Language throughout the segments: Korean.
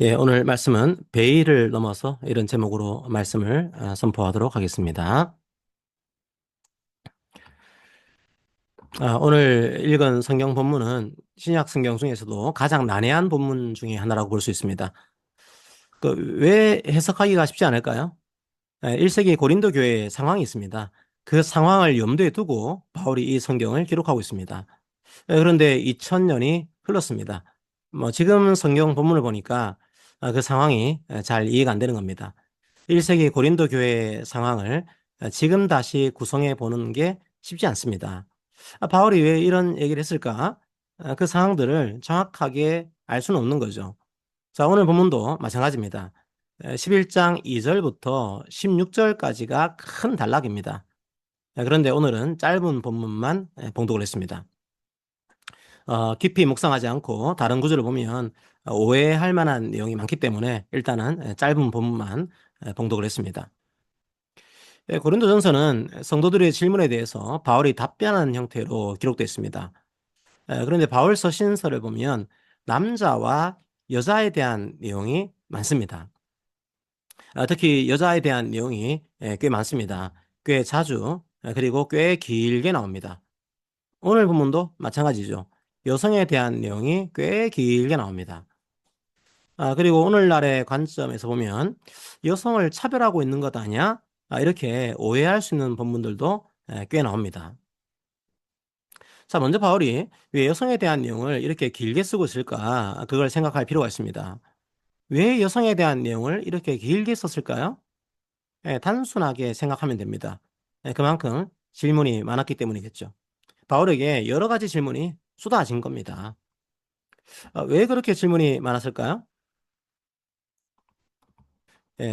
예, 오늘 말씀은 베일을 넘어서 이런 제목으로 말씀을 선포하도록 하겠습니다. 오늘 읽은 성경 본문은 신약 성경 중에서도 가장 난해한 본문 중에 하나라고 볼 수 있습니다. 왜 해석하기가 쉽지 않을까요? 1세기 고린도 교회의 상황이 있습니다. 그 상황을 염두에 두고 바울이 이 성경을 기록하고 있습니다. 그런데 2000년이 흘렀습니다. 지금 성경 본문을 보니까 그 상황이 잘 이해가 안 되는 겁니다. 1세기 고린도 교회의 상황을 지금 다시 구성해 보는 게 쉽지 않습니다. 바울이 왜 이런 얘기를 했을까? 그 상황들을 정확하게 알 수는 없는 거죠. 자, 오늘 본문도 마찬가지입니다. 11장 2절부터 16절까지가 큰 단락입니다. 그런데 오늘은 짧은 본문만 봉독을 했습니다. 깊이 묵상하지 않고 다른 구절을 보면 오해할 만한 내용이 많기 때문에 일단은 짧은 본문만 봉독을 했습니다. 고린도전서는 성도들의 질문에 대해서 바울이 답변하는 형태로 기록되어 있습니다. 그런데 바울 서신서를 보면 남자와 여자에 대한 내용이 많습니다. 특히 여자에 대한 내용이 꽤 많습니다. 꽤 자주 그리고 꽤 길게 나옵니다. 오늘 본문도 마찬가지죠. 여성에 대한 내용이 꽤 길게 나옵니다. 그리고 오늘날의 관점에서 보면 여성을 차별하고 있는 것 아니야? 이렇게 오해할 수 있는 본문들도 꽤 나옵니다. 자, 먼저 바울이 왜 여성에 대한 내용을 이렇게 길게 쓰고 있을까? 그걸 생각할 필요가 있습니다. 왜 여성에 대한 내용을 이렇게 길게 썼을까요? 단순하게 생각하면 됩니다. 그만큼 질문이 많았기 때문이겠죠. 바울에게 여러 가지 질문이 쏟아진 겁니다. 왜 그렇게 질문이 많았을까요?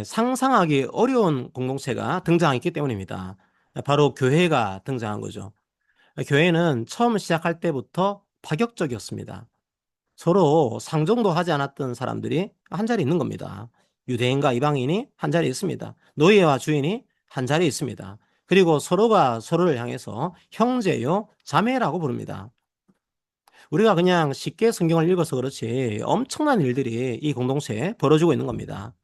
상상하기 어려운 공동체가 등장했기 때문입니다. 바로 교회가 등장한 거죠. 교회는 처음 시작할 때부터 파격적이었습니다. 서로 상종도 하지 않았던 사람들이 한 자리 있는 겁니다. 유대인과 이방인이 한 자리 있습니다. 노예와 주인이 한 자리 있습니다. 그리고 서로가 서로를 향해서 형제요, 자매라고 부릅니다. 우리가 그냥 쉽게 성경을 읽어서 그렇지 엄청난 일들이 이 공동체에 벌어지고 있는 겁니다.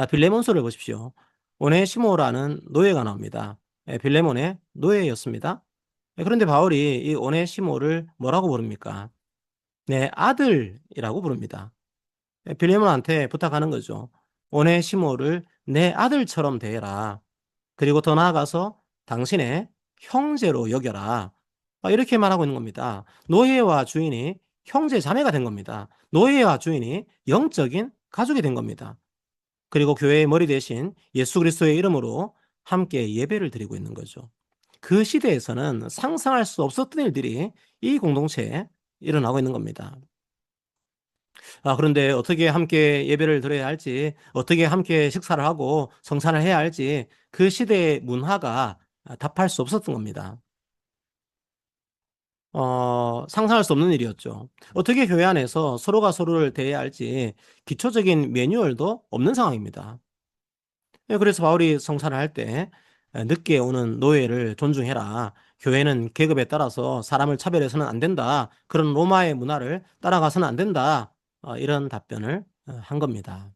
빌레몬서를 보십시오. 오네시모라는 노예가 나옵니다. 빌레몬의 노예였습니다. 그런데 바울이 이 오네시모를 뭐라고 부릅니까? 내 아들이라고 부릅니다. 빌레몬한테 부탁하는 거죠. 오네시모를 내 아들처럼 대해라. 그리고 더 나아가서 당신의 형제로 여겨라. 이렇게 말하고 있는 겁니다. 노예와 주인이 형제 자매가 된 겁니다. 노예와 주인이 영적인 가족이 된 겁니다. 그리고 교회의 머리 대신 예수 그리스도의 이름으로 함께 예배를 드리고 있는 거죠. 그 시대에서는 상상할 수 없었던 일들이 이 공동체에 일어나고 있는 겁니다. 그런데 어떻게 함께 예배를 드려야 할지, 어떻게 함께 식사를 하고 성찬을 해야 할지 그 시대의 문화가 답할 수 없었던 겁니다. 상상할 수 없는 일이었죠. 어떻게 교회 안에서 서로가 서로를 대해야 할지 기초적인 매뉴얼도 없는 상황입니다. 그래서 바울이 성찬을 할 때 늦게 오는 노예를 존중해라. 교회는 계급에 따라서 사람을 차별해서는 안 된다. 그런 로마의 문화를 따라가서는 안 된다. 이런 답변을 한 겁니다.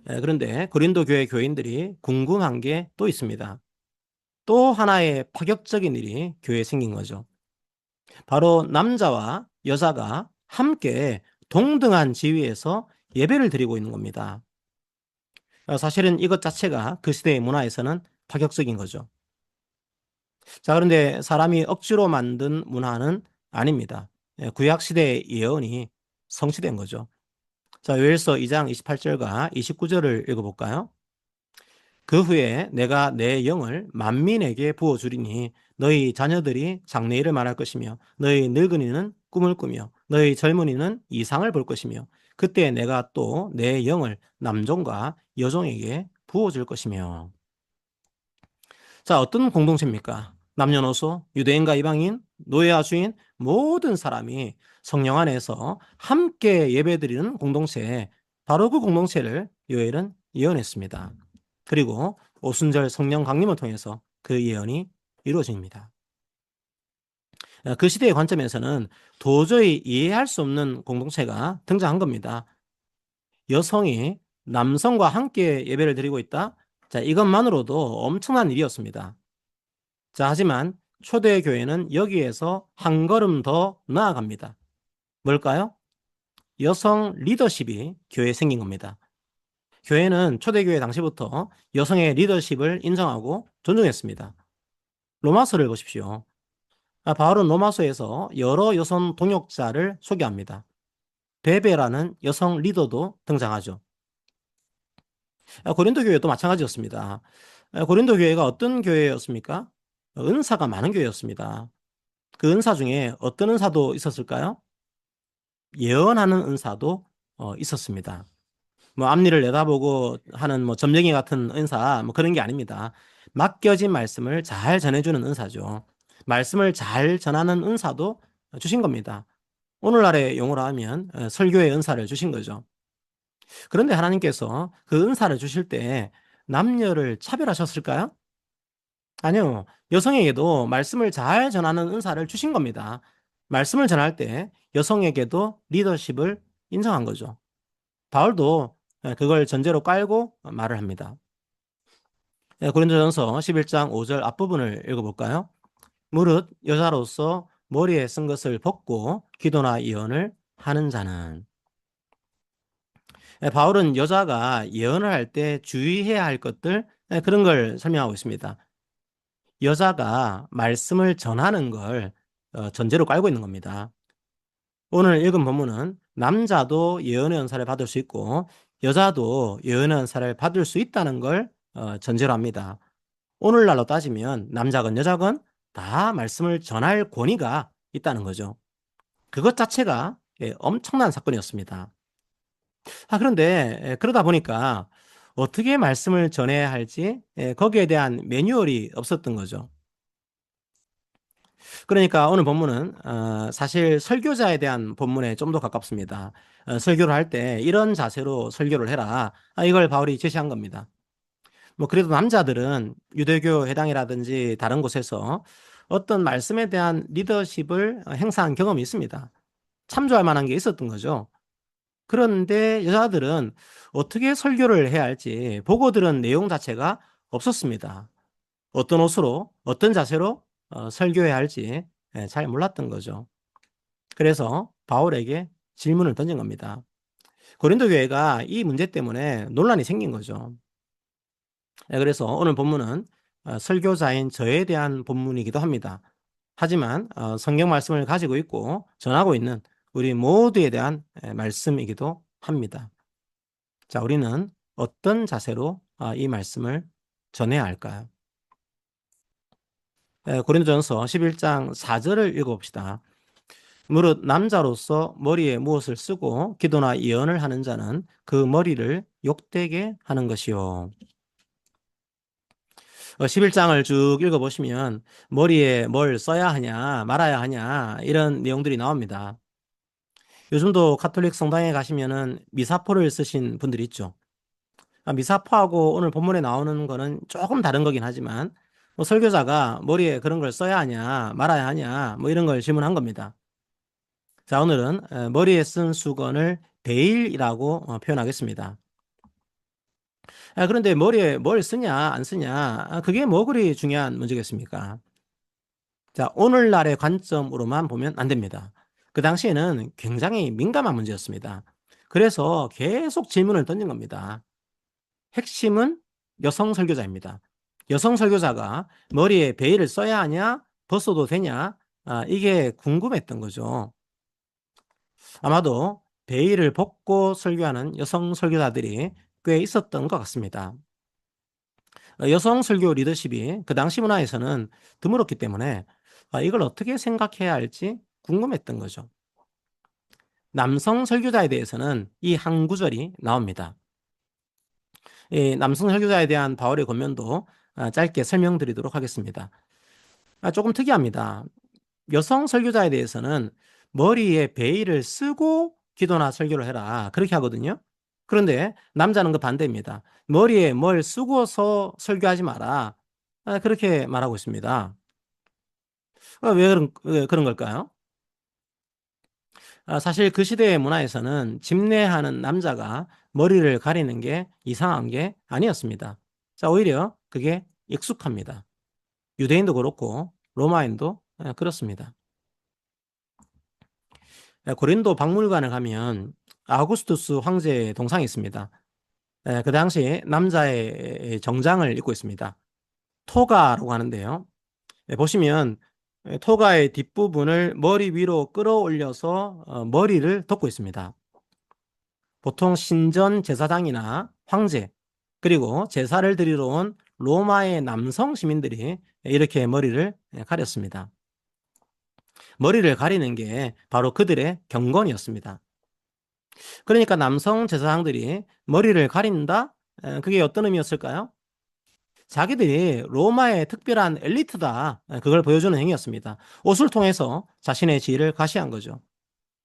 그런데 고린도 교회 교인들이 궁금한 게 또 있습니다. 또 하나의 파격적인 일이 교회에 생긴 거죠. 바로 남자와 여자가 함께 동등한 지위에서 예배를 드리고 있는 겁니다. 사실은 이것 자체가 그 시대의 문화에서는 파격적인 거죠. 자, 그런데 사람이 억지로 만든 문화는 아닙니다. 구약 시대의 예언이 성취된 거죠. 자, 요엘서 2장 28절과 29절을 읽어볼까요? 그 후에 내가 내 영을 만민에게 부어주리니 너희 자녀들이 장래일을 말할 것이며 너희 늙은이는 꿈을 꾸며 너희 젊은이는 이상을 볼 것이며 그때 내가 또 내 영을 남종과 여종에게 부어줄 것이며. 자, 어떤 공동체입니까? 남녀노소, 유대인과 이방인, 노예와 주인 모든 사람이 성령 안에서 함께 예배드리는 공동체, 바로 그 공동체를 요엘은 예언했습니다. 그리고 오순절 성령 강림을 통해서 그 예언이 이루어집니다. 그 시대의 관점에서는 도저히 이해할 수 없는 공동체가 등장한 겁니다. 여성이 남성과 함께 예배를 드리고 있다? 자, 이것만으로도 엄청난 일이었습니다. 자, 하지만 초대교회는 여기에서 한 걸음 더 나아갑니다. 뭘까요? 여성 리더십이 교회에 생긴 겁니다. 교회는 초대교회 당시부터 여성의 리더십을 인정하고 존중했습니다. 로마서를 보십시오. 바울은 로마서에서 여러 여성 동역자를 소개합니다. 베베라는 여성 리더도 등장하죠. 고린도 교회도 마찬가지였습니다. 고린도 교회가 어떤 교회였습니까? 은사가 많은 교회였습니다. 그 은사 중에 어떤 은사도 있었을까요? 예언하는 은사도 있었습니다. 뭐 앞니를 내다보고 하는 뭐 점쟁이 같은 은사 뭐 그런 게 아닙니다. 맡겨진 말씀을 잘 전해주는 은사죠. 말씀을 잘 전하는 은사도 주신 겁니다. 오늘날의 용어로 하면 설교의 은사를 주신 거죠. 그런데 하나님께서 그 은사를 주실 때 남녀를 차별하셨을까요? 아니요. 여성에게도 말씀을 잘 전하는 은사를 주신 겁니다. 말씀을 전할 때 여성에게도 리더십을 인정한 거죠. 바울도 그걸 전제로 깔고 말을 합니다. 고린도전서 11장 5절 앞부분을 읽어볼까요? 무릇 여자로서 머리에 쓴 것을 벗고 기도나 예언을 하는 자는. 바울은 여자가 예언을 할 때 주의해야 할 것들, 그런 걸 설명하고 있습니다. 여자가 말씀을 전하는 걸 전제로 깔고 있는 겁니다. 오늘 읽은 본문은 남자도 예언의 은사를 받을 수 있고 여자도 예언의 은사를 받을 수 있다는 걸 전제로 합니다. 오늘날로 따지면 남자건 여자건 다 말씀을 전할 권위가 있다는 거죠. 그것 자체가 엄청난 사건이었습니다. 그런데 그러다 보니까 어떻게 말씀을 전해야 할지 거기에 대한 매뉴얼이 없었던 거죠. 그러니까 오늘 본문은 사실 설교자에 대한 본문에 좀 더 가깝습니다. 설교를 할 때 이런 자세로 설교를 해라. 이걸 바울이 제시한 겁니다. 뭐 그래도 남자들은 유대교 회당이라든지 다른 곳에서 어떤 말씀에 대한 리더십을 행사한 경험이 있습니다. 참조할 만한 게 있었던 거죠. 그런데 여자들은 어떻게 설교를 해야 할지 보고 들은 내용 자체가 없었습니다. 어떤 옷으로, 어떤 자세로 설교해야 할지 잘 몰랐던 거죠. 그래서 바울에게 질문을 던진 겁니다. 고린도 교회가 이 문제 때문에 논란이 생긴 거죠. 그래서 오늘 본문은 설교자인 저에 대한 본문이기도 합니다. 하지만 성경 말씀을 가지고 있고 전하고 있는 우리 모두에 대한 말씀이기도 합니다. 자, 우리는 어떤 자세로 이 말씀을 전해야 할까요? 고린도전서 11장 4절을 읽어봅시다. 무릇 남자로서 머리에 무엇을 쓰고 기도나 예언을 하는 자는 그 머리를 욕되게 하는 것이요. 11장을 쭉 읽어보시면 머리에 뭘 써야 하냐 말아야 하냐 이런 내용들이 나옵니다. 요즘도 카톨릭 성당에 가시면은 미사포를 쓰신 분들이 있죠. 미사포하고 오늘 본문에 나오는 거는 조금 다른 거긴 하지만 뭐 설교자가 머리에 그런 걸 써야 하냐 말아야 하냐 뭐 이런 걸 질문한 겁니다. 자, 오늘은 머리에 쓴 수건을 베일이라고 표현하겠습니다. 그런데 머리에 뭘 쓰냐 안 쓰냐 그게 뭐 그리 중요한 문제겠습니까? 자, 오늘날의 관점으로만 보면 안 됩니다. 그 당시에는 굉장히 민감한 문제였습니다. 그래서 계속 질문을 던진 겁니다. 핵심은 여성 설교자입니다. 여성 설교자가 머리에 베일을 써야 하냐 벗어도 되냐 이게 궁금했던 거죠. 아마도 베일을 벗고 설교하는 여성 설교자들이 꽤 있었던 것 같습니다. 여성 설교 리더십이 그 당시 문화에서는 드물었기 때문에 이걸 어떻게 생각해야 할지 궁금했던 거죠. 남성 설교자에 대해서는 이 한 구절이 나옵니다. 이 남성 설교자에 대한 바울의 권면도 짧게 설명드리도록 하겠습니다. 조금 특이합니다. 여성 설교자에 대해서는 머리에 베일을 쓰고 기도나 설교를 해라 그렇게 하거든요. 그런데 남자는 그 반대입니다. 머리에 뭘 쓰고서 설교하지 마라 그렇게 말하고 있습니다. 왜 그런 걸까요? 사실 그 시대의 문화에서는 집례하는 남자가 머리를 가리는 게 이상한 게 아니었습니다. 자, 오히려 그게 익숙합니다. 유대인도 그렇고 로마인도 그렇습니다. 고린도 박물관을 가면 아우구스투스 황제의 동상이 있습니다. 그 당시 남자의 정장을 입고 있습니다. 토가라고 하는데요. 보시면 토가의 뒷부분을 머리 위로 끌어올려서 머리를 덮고 있습니다. 보통 신전 제사장이나 황제, 그리고 제사를 드리러 온 로마의 남성 시민들이 이렇게 머리를 가렸습니다. 머리를 가리는 게 바로 그들의 경건이었습니다. 그러니까 남성 제사장들이 머리를 가린다? 그게 어떤 의미였을까요? 자기들이 로마의 특별한 엘리트다. 그걸 보여주는 행위였습니다. 옷을 통해서 자신의 지위를 과시한 거죠.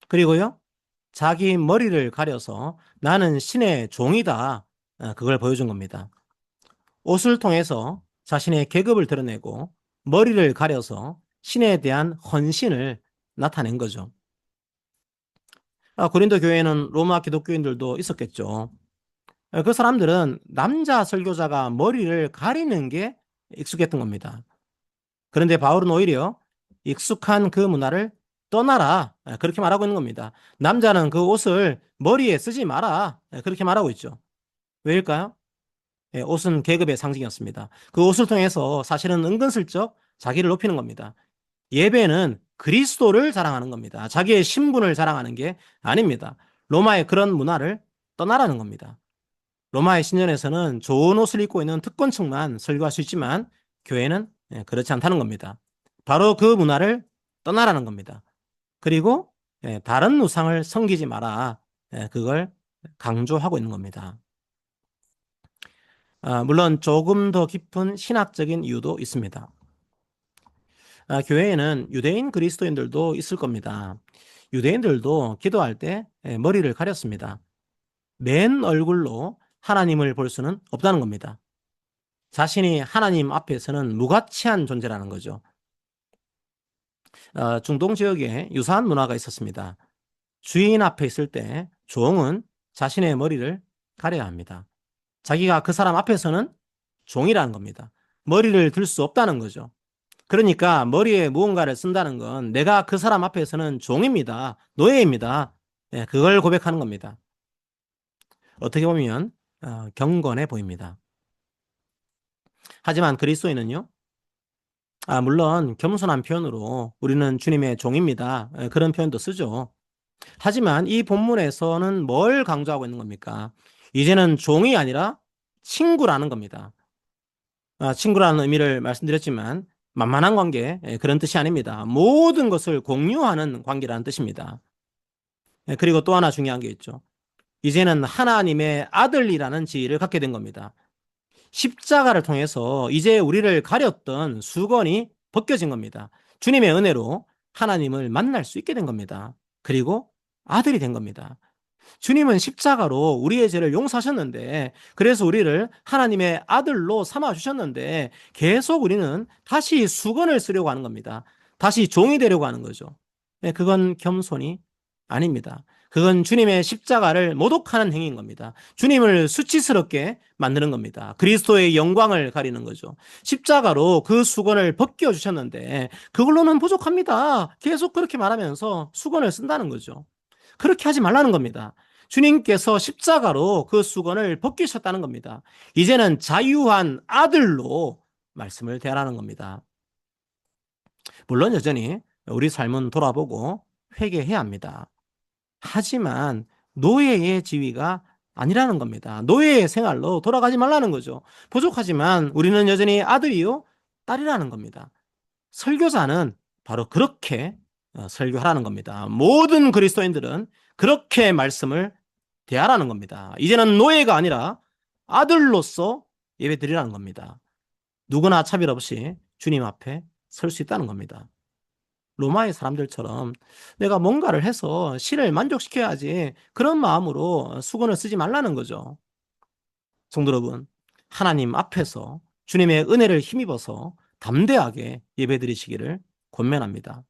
그리고요, 자기 머리를 가려서 나는 신의 종이다. 그걸 보여준 겁니다. 옷을 통해서 자신의 계급을 드러내고 머리를 가려서 신에 대한 헌신을 나타낸 거죠. 고린도 교회에는 로마 기독교인들도 있었겠죠. 그 사람들은 남자 설교자가 머리를 가리는 게 익숙했던 겁니다. 그런데 바울은 오히려 익숙한 그 문화를 떠나라. 그렇게 말하고 있는 겁니다. 남자는 그 옷을 머리에 쓰지 마라. 그렇게 말하고 있죠. 왜일까요? 옷은 계급의 상징이었습니다. 그 옷을 통해서 사실은 은근슬쩍 자기를 높이는 겁니다. 예배는 그리스도를 자랑하는 겁니다. 자기의 신분을 자랑하는 게 아닙니다. 로마의 그런 문화를 떠나라는 겁니다. 로마의 신전에서는 좋은 옷을 입고 있는 특권층만 설교할 수 있지만 교회는 그렇지 않다는 겁니다. 바로 그 문화를 떠나라는 겁니다. 그리고 다른 우상을 섬기지 마라. 그걸 강조하고 있는 겁니다. 물론 조금 더 깊은 신학적인 이유도 있습니다. 교회에는 유대인 그리스도인들도 있을 겁니다. 유대인들도 기도할 때 머리를 가렸습니다. 맨 얼굴로 하나님을 볼 수는 없다는 겁니다. 자신이 하나님 앞에서는 무가치한 존재라는 거죠. 중동 지역에 유사한 문화가 있었습니다. 주인 앞에 있을 때 종은 자신의 머리를 가려야 합니다. 자기가 그 사람 앞에서는 종이라는 겁니다. 머리를 들 수 없다는 거죠. 그러니까 머리에 무언가를 쓴다는 건 내가 그 사람 앞에서는 종입니다. 노예입니다. 그걸 고백하는 겁니다. 어떻게 보면 경건해 보입니다. 하지만 그리스도인은요, 물론 겸손한 표현으로 우리는 주님의 종입니다. 그런 표현도 쓰죠. 하지만 이 본문에서는 뭘 강조하고 있는 겁니까? 이제는 종이 아니라 친구라는 겁니다. 친구라는 의미를 말씀드렸지만 만만한 관계, 그런 뜻이 아닙니다. 모든 것을 공유하는 관계라는 뜻입니다. 그리고 또 하나 중요한 게 있죠. 이제는 하나님의 아들이라는 지위를 갖게 된 겁니다. 십자가를 통해서 이제 우리를 가렸던 수건이 벗겨진 겁니다. 주님의 은혜로 하나님을 만날 수 있게 된 겁니다. 그리고 아들이 된 겁니다. 주님은 십자가로 우리의 죄를 용서하셨는데, 그래서 우리를 하나님의 아들로 삼아주셨는데 계속 우리는 다시 수건을 쓰려고 하는 겁니다. 다시 종이 되려고 하는 거죠. 그건 겸손이 아닙니다. 그건 주님의 십자가를 모독하는 행위인 겁니다. 주님을 수치스럽게 만드는 겁니다. 그리스도의 영광을 가리는 거죠. 십자가로 그 수건을 벗겨주셨는데 그걸로는 부족합니다. 계속 그렇게 말하면서 수건을 쓴다는 거죠. 그렇게 하지 말라는 겁니다. 주님께서 십자가로 그 수건을 벗기셨다는 겁니다. 이제는 자유한 아들로 말씀을 대하라는 겁니다. 물론 여전히 우리 삶은 돌아보고 회개해야 합니다. 하지만 노예의 지위가 아니라는 겁니다. 노예의 생활로 돌아가지 말라는 거죠. 부족하지만 우리는 여전히 아들이요, 딸이라는 겁니다. 설교자는 바로 그렇게 설교하라는 겁니다. 모든 그리스도인들은 그렇게 말씀을 대하라는 겁니다. 이제는 노예가 아니라 아들로서 예배드리라는 겁니다. 누구나 차별 없이 주님 앞에 설 수 있다는 겁니다. 로마의 사람들처럼 내가 뭔가를 해서 신을 만족시켜야지, 그런 마음으로 수건을 쓰지 말라는 거죠. 성도 여러분, 하나님 앞에서 주님의 은혜를 힘입어서 담대하게 예배드리시기를 권면합니다.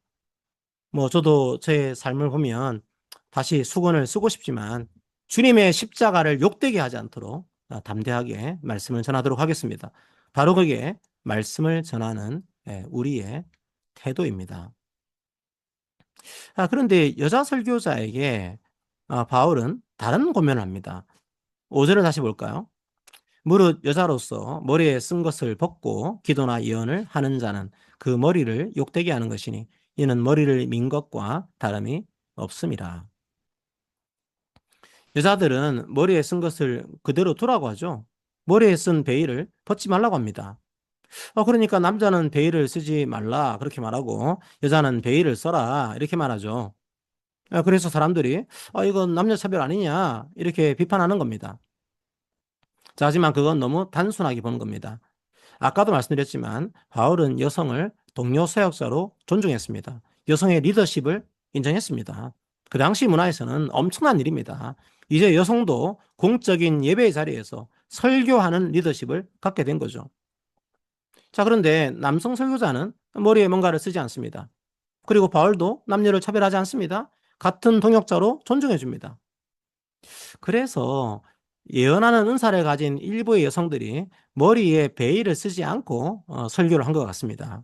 뭐 저도 제 삶을 보면 다시 수건을 쓰고 싶지만 주님의 십자가를 욕되게 하지 않도록 담대하게 말씀을 전하도록 하겠습니다. 바로 그게 말씀을 전하는 우리의 태도입니다. 그런데 여자 설교자에게 바울은 다른 권면을 합니다. 5절을 다시 볼까요? 무릇 여자로서 머리에 쓴 것을 벗고 기도나 예언을 하는 자는 그 머리를 욕되게 하는 것이니 이는 머리를 민 것과 다름이 없음이라. 여자들은 머리에 쓴 것을 그대로 두라고 하죠. 머리에 쓴 베일을 벗지 말라고 합니다. 그러니까 남자는 베일을 쓰지 말라 그렇게 말하고 여자는 베일을 써라 이렇게 말하죠. 그래서 사람들이 이건 남녀 차별 아니냐 이렇게 비판하는 겁니다. 자, 하지만 그건 너무 단순하게 보는 겁니다. 아까도 말씀드렸지만 바울은 여성을 동료 사역자로 존중했습니다. 여성의 리더십을 인정했습니다. 그 당시 문화에서는 엄청난 일입니다. 이제 여성도 공적인 예배의 자리에서 설교하는 리더십을 갖게 된 거죠. 자, 그런데 남성 설교자는 머리에 뭔가를 쓰지 않습니다. 그리고 바울도 남녀를 차별하지 않습니다. 같은 동역자로 존중해 줍니다. 그래서 예언하는 은사를 가진 일부의 여성들이 머리에 베일을 쓰지 않고 설교를 한 것 같습니다.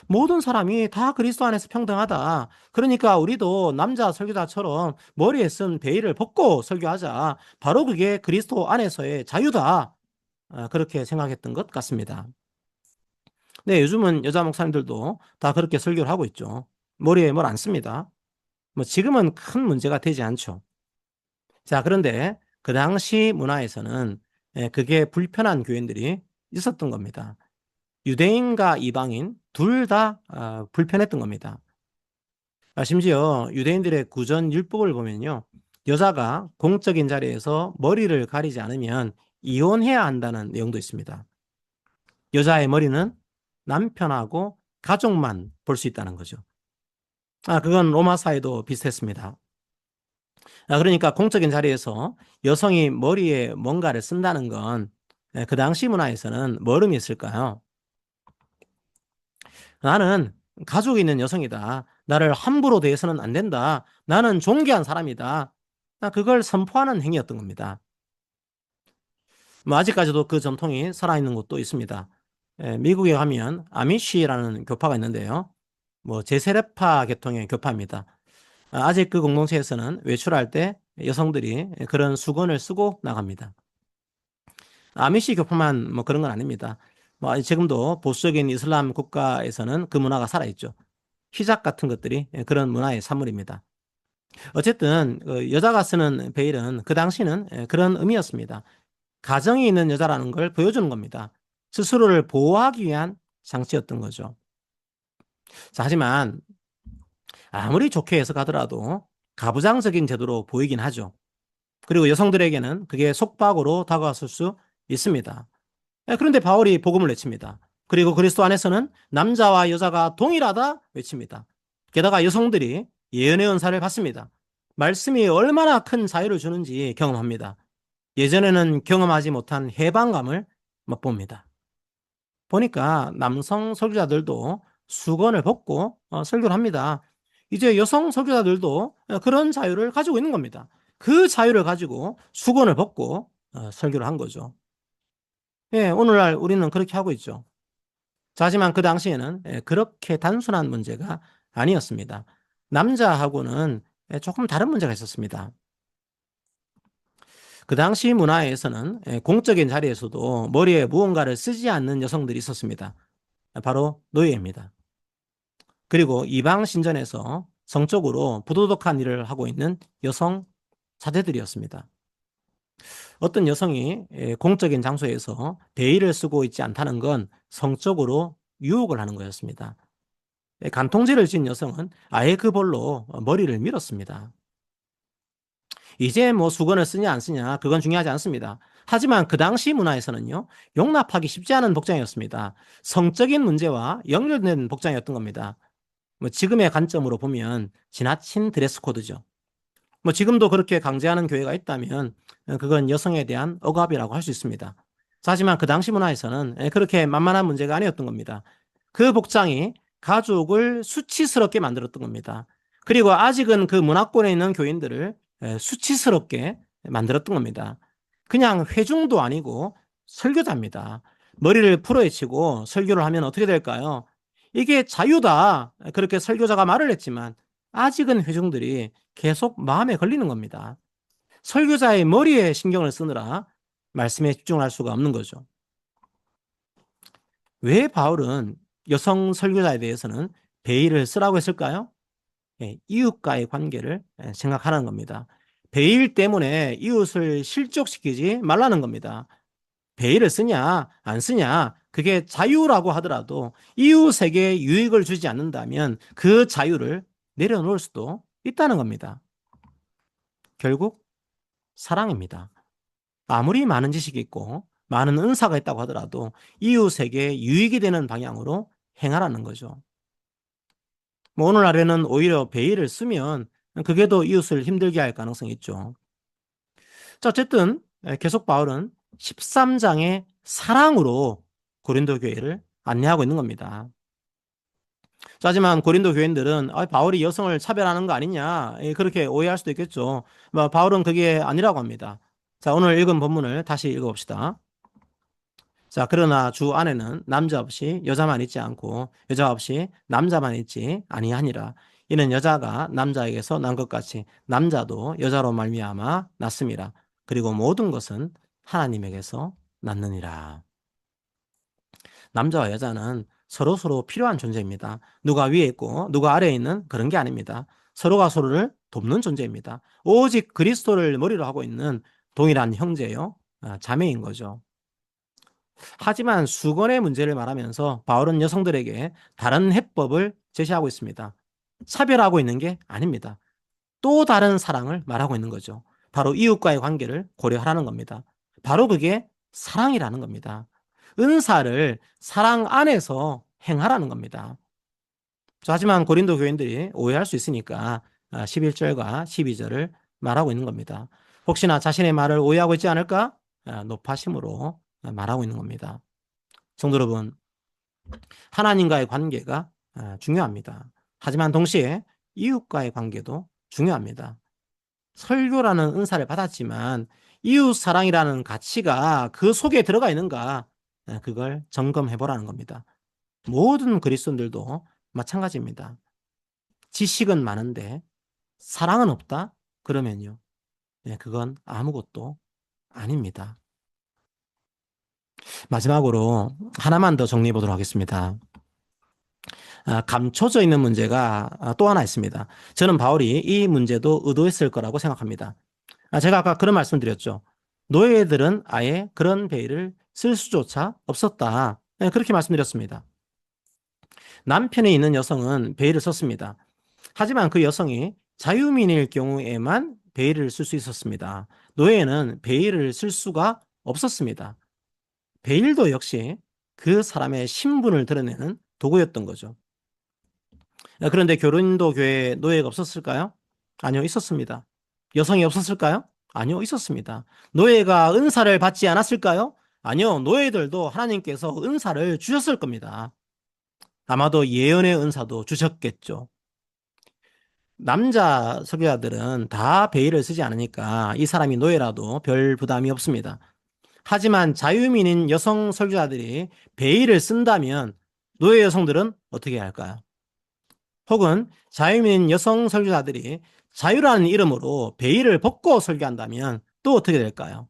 모든 사람이 다 그리스도 안에서 평등하다. 그러니까 우리도 남자 설교자처럼 머리에 쓴 베일을 벗고 설교하자. 바로 그게 그리스도 안에서의 자유다. 그렇게 생각했던 것 같습니다. 네, 요즘은 여자 목사님들도 다 그렇게 설교를 하고 있죠. 머리에 뭘 안 씁니다. 뭐 지금은 큰 문제가 되지 않죠. 자, 그런데 그 당시 문화에서는 그게 불편한 교인들이 있었던 겁니다. 유대인과 이방인 둘 다 불편했던 겁니다. 심지어 유대인들의 구전 율법을 보면요. 여자가 공적인 자리에서 머리를 가리지 않으면 이혼해야 한다는 내용도 있습니다. 여자의 머리는 남편하고 가족만 볼 수 있다는 거죠. 그건 로마 사회도 비슷했습니다. 그러니까 공적인 자리에서 여성이 머리에 뭔가를 쓴다는 건 그 당시 문화에서는 뭘 의미했을까요? 나는 가족이 있는 여성이다. 나를 함부로 대해서는 안 된다. 나는 존귀한 사람이다. 그걸 선포하는 행위였던 겁니다. 뭐 아직까지도 그 전통이 살아있는 곳도 있습니다. 미국에 가면 아미쉬라는 교파가 있는데요. 뭐 제세례파 계통의 교파입니다. 아직 그 공동체에서는 외출할 때 여성들이 그런 수건을 쓰고 나갑니다. 아미시 교파만 뭐 그런 건 아닙니다. 뭐 지금도 보수적인 이슬람 국가에서는 그 문화가 살아있죠. 히잡 같은 것들이 그런 문화의 산물입니다. 어쨌든 여자가 쓰는 베일은 그 당시는 그런 의미였습니다. 가정이 있는 여자라는 걸 보여주는 겁니다. 스스로를 보호하기 위한 장치였던 거죠. 자, 하지만 아무리 좋게 해석하더라도 가부장적인 제도로 보이긴 하죠. 그리고 여성들에게는 그게 속박으로 다가왔을 수 있습니다. 그런데 바울이 복음을 외칩니다. 그리고 그리스도 안에서는 남자와 여자가 동일하다 외칩니다. 게다가 여성들이 예언의 은사를 받습니다. 말씀이 얼마나 큰 자유를 주는지 경험합니다. 예전에는 경험하지 못한 해방감을 맛봅니다. 보니까 남성 설교자들도 수건을 벗고 설교를 합니다. 이제 여성 설교자들도 그런 자유를 가지고 있는 겁니다. 그 자유를 가지고 수건을 벗고 설교를 한 거죠. 예, 오늘날 우리는 그렇게 하고 있죠. 자, 하지만 그 당시에는 그렇게 단순한 문제가 아니었습니다. 남자하고는 조금 다른 문제가 있었습니다. 그 당시 문화에서는 공적인 자리에서도 머리에 무언가를 쓰지 않는 여성들이 있었습니다. 바로 노예입니다. 그리고 이방 신전에서 성적으로 부도덕한 일을 하고 있는 여성 사제들이었습니다. 어떤 여성이 공적인 장소에서 베일을 쓰고 있지 않다는 건 성적으로 유혹을 하는 거였습니다. 간통죄를 지은 여성은 아예 그 볼로 머리를 밀었습니다. 이제 뭐 수건을 쓰냐 안 쓰냐 그건 중요하지 않습니다. 하지만 그 당시 문화에서는요, 용납하기 쉽지 않은 복장이었습니다. 성적인 문제와 연결된 복장이었던 겁니다. 뭐 지금의 관점으로 보면 지나친 드레스 코드죠. 뭐 지금도 그렇게 강제하는 교회가 있다면 그건 여성에 대한 억압이라고 할 수 있습니다. 하지만 그 당시 문화에서는 그렇게 만만한 문제가 아니었던 겁니다. 그 복장이 가족을 수치스럽게 만들었던 겁니다. 그리고 아직은 그 문화권에 있는 교인들을 수치스럽게 만들었던 겁니다. 그냥 회중도 아니고 설교자입니다. 머리를 풀어헤치고 설교를 하면 어떻게 될까요? 이게 자유다. 그렇게 설교자가 말을 했지만 아직은 회중들이 계속 마음에 걸리는 겁니다. 설교자의 머리에 신경을 쓰느라 말씀에 집중을 할 수가 없는 거죠. 왜 바울은 여성 설교자에 대해서는 베일을 쓰라고 했을까요? 이웃과의 관계를 생각하는 겁니다. 베일 때문에 이웃을 실족시키지 말라는 겁니다. 베일을 쓰냐 안 쓰냐 그게 자유라고 하더라도 이웃에게 유익을 주지 않는다면 그 자유를 내려놓을 수도 있다는 겁니다. 결국 사랑입니다. 아무리 많은 지식이 있고 많은 은사가 있다고 하더라도 이웃에게 유익이 되는 방향으로 행하라는 거죠. 뭐 오늘날에는 오히려 베일을 쓰면 그게 더 이웃을 힘들게 할 가능성이 있죠. 자, 어쨌든 계속 바울은 13장의 사랑으로 고린도 교회를 안내하고 있는 겁니다. 자, 하지만 고린도 교인들은 바울이 여성을 차별하는 거 아니냐 그렇게 오해할 수도 있겠죠. 바울은 그게 아니라고 합니다. 자, 오늘 읽은 본문을 다시 읽어봅시다. 자, 그러나 주 안에는 남자 없이 여자만 있지 않고 여자 없이 남자만 있지 아니하니라. 이는 여자가 남자에게서 난 것 같이 남자도 여자로 말미암아 났음이라. 그리고 모든 것은 하나님에게서 났느니라. 남자와 여자는 서로 필요한 존재입니다. 누가 위에 있고 누가 아래에 있는 그런 게 아닙니다. 서로가 서로를 돕는 존재입니다. 오직 그리스도를 머리로 하고 있는 동일한 형제요, 자매인 거죠. 하지만 수건의 문제를 말하면서 바울은 여성들에게 다른 해법을 제시하고 있습니다. 차별하고 있는 게 아닙니다. 또 다른 사랑을 말하고 있는 거죠. 바로 이웃과의 관계를 고려하라는 겁니다. 바로 그게 사랑이라는 겁니다. 은사를 사랑 안에서 행하라는 겁니다. 하지만 고린도 교인들이 오해할 수 있으니까 11절과 12절을 말하고 있는 겁니다. 혹시나 자신의 말을 오해하고 있지 않을까? 높아심으로 말하고 있는 겁니다. 성도 여러분, 하나님과의 관계가 중요합니다. 하지만 동시에 이웃과의 관계도 중요합니다. 설교라는 은사를 받았지만 이웃 사랑이라는 가치가 그 속에 들어가 있는가, 그걸 점검해 보라는 겁니다. 모든 그리스도인들도 마찬가지입니다. 지식은 많은데 사랑은 없다? 그러면요, 그건 아무것도 아닙니다. 마지막으로 하나만 더 정리해 보도록 하겠습니다. 감춰져 있는 문제가 또 하나 있습니다. 저는 바울이 이 문제도 의도했을 거라고 생각합니다. 제가 아까 그런 말씀 드렸죠. 노예들은 아예 그런 베일을 쓸 수조차 없었다. 그렇게 말씀드렸습니다. 남편이 있는 여성은 베일을 썼습니다. 하지만 그 여성이 자유민일 경우에만 베일을 쓸 수 있었습니다. 노예는 베일을 쓸 수가 없었습니다. 베일도 역시 그 사람의 신분을 드러내는 도구였던 거죠. 그런데 고린도 교회에 노예가 없었을까요? 아니요, 있었습니다. 여성이 없었을까요? 아니요, 있었습니다. 노예가 은사를 받지 않았을까요? 아니요, 노예들도 하나님께서 은사를 주셨을 겁니다. 아마도 예언의 은사도 주셨겠죠. 남자 설교자들은 다 베일을 쓰지 않으니까 이 사람이 노예라도 별 부담이 없습니다. 하지만 자유민인 여성 설교자들이 베일을 쓴다면 노예 여성들은 어떻게 할까요? 혹은 자유민 여성 설교자들이 자유라는 이름으로 베일을 벗고 설교한다면 또 어떻게 될까요?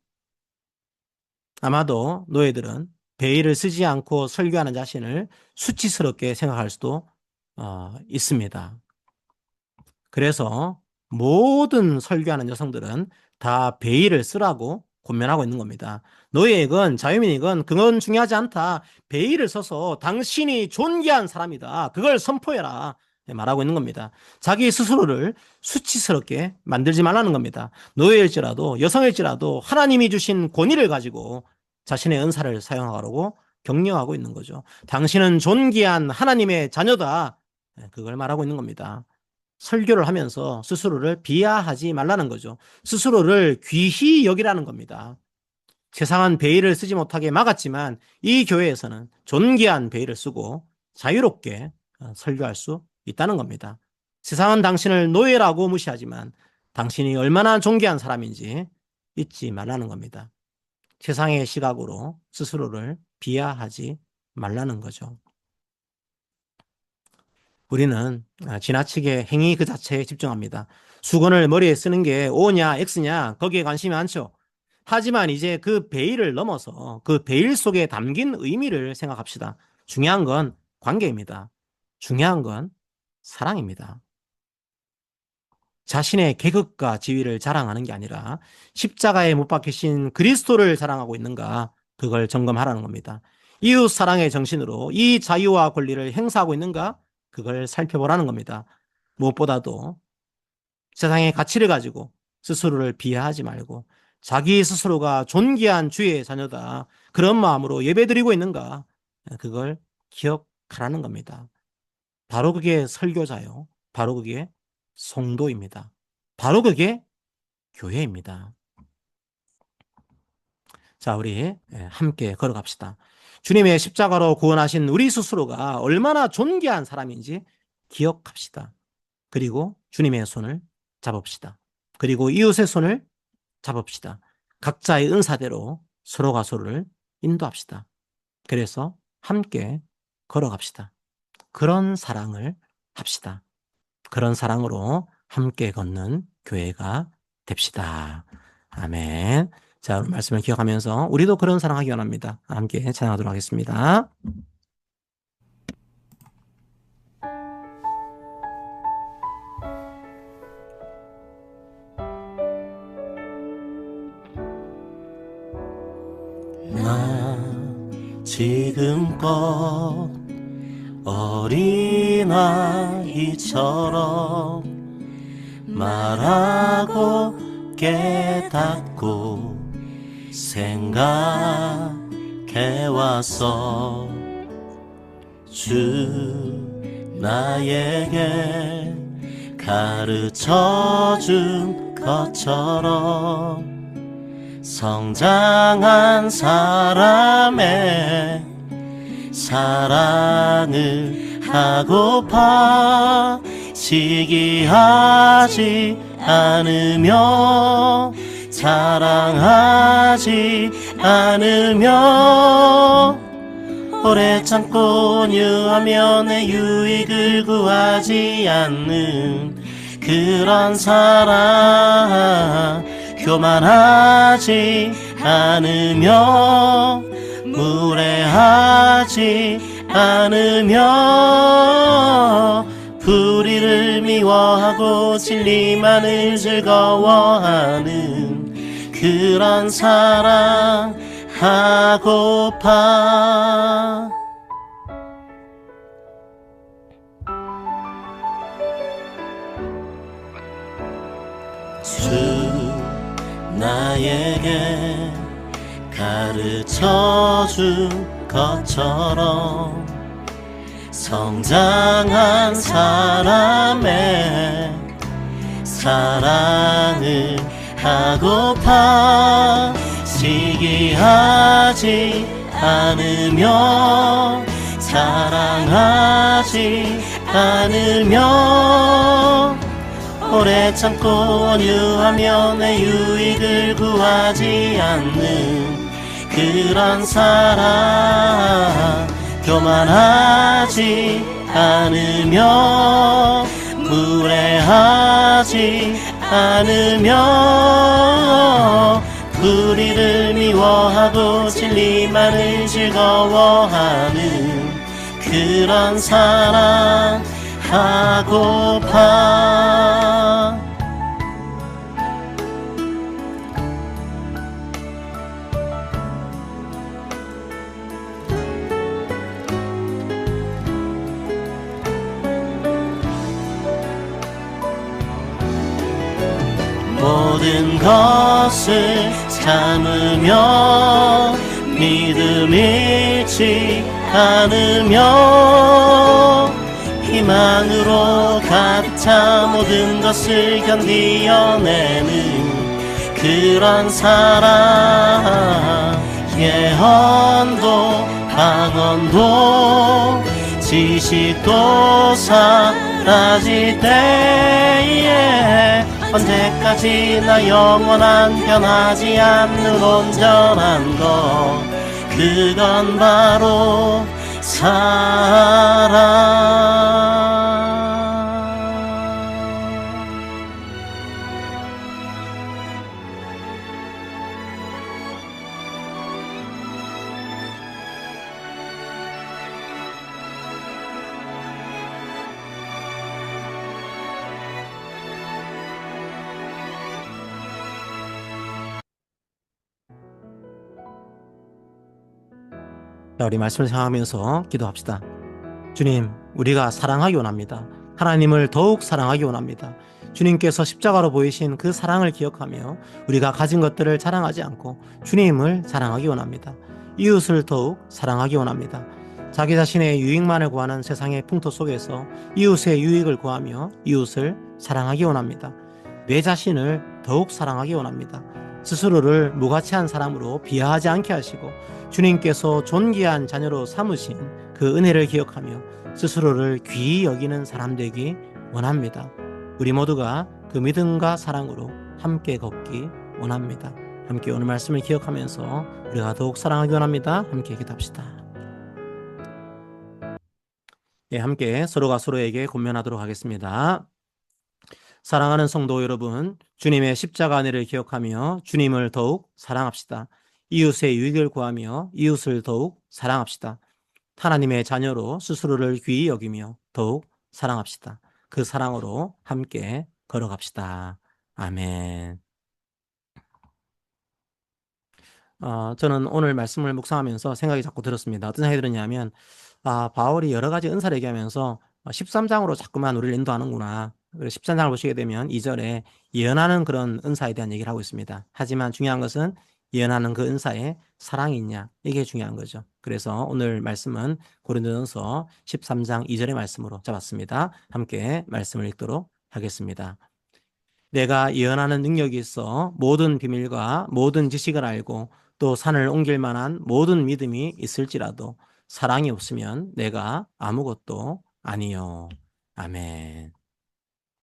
아마도 노예들은 베일을 쓰지 않고 설교하는 자신을 수치스럽게 생각할 수도 있습니다. 그래서 모든 설교하는 여성들은 다 베일을 쓰라고 권면하고 있는 겁니다. 노예이건 자유민이건 그건 중요하지 않다. 베일을 써서 당신이 존귀한 사람이다. 그걸 선포해라. 말하고 있는 겁니다. 자기 스스로를 수치스럽게 만들지 말라는 겁니다. 노예일지라도 여성일지라도 하나님이 주신 권위를 가지고 자신의 은사를 사용하라고 격려하고 있는 거죠. 당신은 존귀한 하나님의 자녀다. 그걸 말하고 있는 겁니다. 설교를 하면서 스스로를 비하하지 말라는 거죠. 스스로를 귀히 여기라는 겁니다. 세상은 베일을 쓰지 못하게 막았지만 이 교회에서는 존귀한 베일을 쓰고 자유롭게 설교할 수 있다는 겁니다. 세상은 당신을 노예라고 무시하지만 당신이 얼마나 존귀한 사람인지 잊지 말라는 겁니다. 세상의 시각으로 스스로를 비하하지 말라는 거죠. 우리는 지나치게 행위 그 자체에 집중합니다. 수건을 머리에 쓰는 게 O냐 X냐 거기에 관심이 많죠. 하지만 이제 그 베일을 넘어서 그 베일 속에 담긴 의미를 생각합시다. 중요한 건 관계입니다. 중요한 건 사랑입니다. 자신의 계급과 지위를 자랑하는 게 아니라 십자가에 못 박히신 그리스도를 자랑하고 있는가, 그걸 점검하라는 겁니다. 이웃 사랑의 정신으로 이 자유와 권리를 행사하고 있는가, 그걸 살펴보라는 겁니다. 무엇보다도 세상의 가치를 가지고 스스로를 비하하지 말고 자기 스스로가 존귀한 주의 자녀다, 그런 마음으로 예배드리고 있는가, 그걸 기억하라는 겁니다. 바로 그게 설교자요, 바로 그게 성도입니다. 바로 그게 교회입니다. 자, 우리 함께 걸어갑시다. 주님의 십자가로 구원하신 우리 스스로가 얼마나 존귀한 사람인지 기억합시다. 그리고 주님의 손을 잡읍시다. 그리고 이웃의 손을 잡읍시다. 각자의 은사대로 서로가 서로를 인도합시다. 그래서 함께 걸어갑시다. 그런 사랑을 합시다. 그런 사랑으로 함께 걷는 교회가 됩시다. 아멘. 자, 오늘 말씀을 기억하면서 우리도 그런 사랑하기 원합니다. 함께 찬양하도록 하겠습니다. 나 지금껏 어린아이처럼 말하고 깨닫고 생각해왔어. 주 나에게 가르쳐준 것처럼 성장한 사람의 사랑을 하고파 시기하지 않으며 사랑하지 않으며 오래 참고 온유하며 내 유익을 구하지 않는 그런 사랑, 교만하지 않으며 무례하지 않으며 불의를 미워하고 진리만을 즐거워하는 그런 사랑 하고파. 주 나에게 가르쳐준 것처럼 성장한 사람의 사랑을 하고파 시기하지 않으며 사랑하지 않으며 오래 참고 온유하며 내 유익을 구하지 않는 그런 사랑, 교만하지 않으며 무례하지 않으며 불의를 미워하고 진리만을 즐거워하는 그런 사랑 하고파. 모든 것을 참으며 믿음 잃지 않으며 희망으로 가득 차 모든 것을 견디어내는 그런 사랑, 예언도 방언도 지식도 사라질 때에 언제까지나 영원한 변하지 않는 온전한 것, 그건 바로 사랑. 자, 우리 말씀을 생각하면서 기도합시다. 주님, 우리가 사랑하기 원합니다. 하나님을 더욱 사랑하기 원합니다. 주님께서 십자가로 보이신 그 사랑을 기억하며 우리가 가진 것들을 자랑하지 않고 주님을 사랑하기 원합니다. 이웃을 더욱 사랑하기 원합니다. 자기 자신의 유익만을 구하는 세상의 풍토 속에서 이웃의 유익을 구하며 이웃을 사랑하기 원합니다. 내 자신을 더욱 사랑하기 원합니다. 스스로를 무가치한 사람으로 비하하지 않게 하시고 주님께서 존귀한 자녀로 삼으신 그 은혜를 기억하며 스스로를 귀히 여기는 사람 되기 원합니다. 우리 모두가 그 믿음과 사랑으로 함께 걷기 원합니다. 함께 오늘 말씀을 기억하면서 우리가 더욱 사랑하기 원합니다. 함께 기도합시다. 예, 함께 서로가 서로에게 권면하도록 하겠습니다. 사랑하는 성도 여러분, 주님의 십자가 은혜를 기억하며 주님을 더욱 사랑합시다. 이웃의 유익을 구하며 이웃을 더욱 사랑합시다. 하나님의 자녀로 스스로를 귀히 여기며 더욱 사랑합시다. 그 사랑으로 함께 걸어갑시다. 아멘. 저는 오늘 말씀을 묵상하면서 생각이 자꾸 들었습니다. 어떤 생각이 들었냐면, 바울이 여러 가지 은사를 얘기하면서 13장으로 자꾸만 우리를 인도하는구나. 그래서 13장을 보시게 되면 2절에 예언하는 그런 은사에 대한 얘기를 하고 있습니다. 하지만 중요한 것은 예언하는 그 은사에 사랑이 있냐, 이게 중요한 거죠. 그래서 오늘 말씀은 고린도전서 13장 2절의 말씀으로 잡았습니다. 함께 말씀을 읽도록 하겠습니다. 내가 예언하는 능력이 있어 모든 비밀과 모든 지식을 알고 또 산을 옮길 만한 모든 믿음이 있을지라도 사랑이 없으면 내가 아무것도 아니요. 아멘.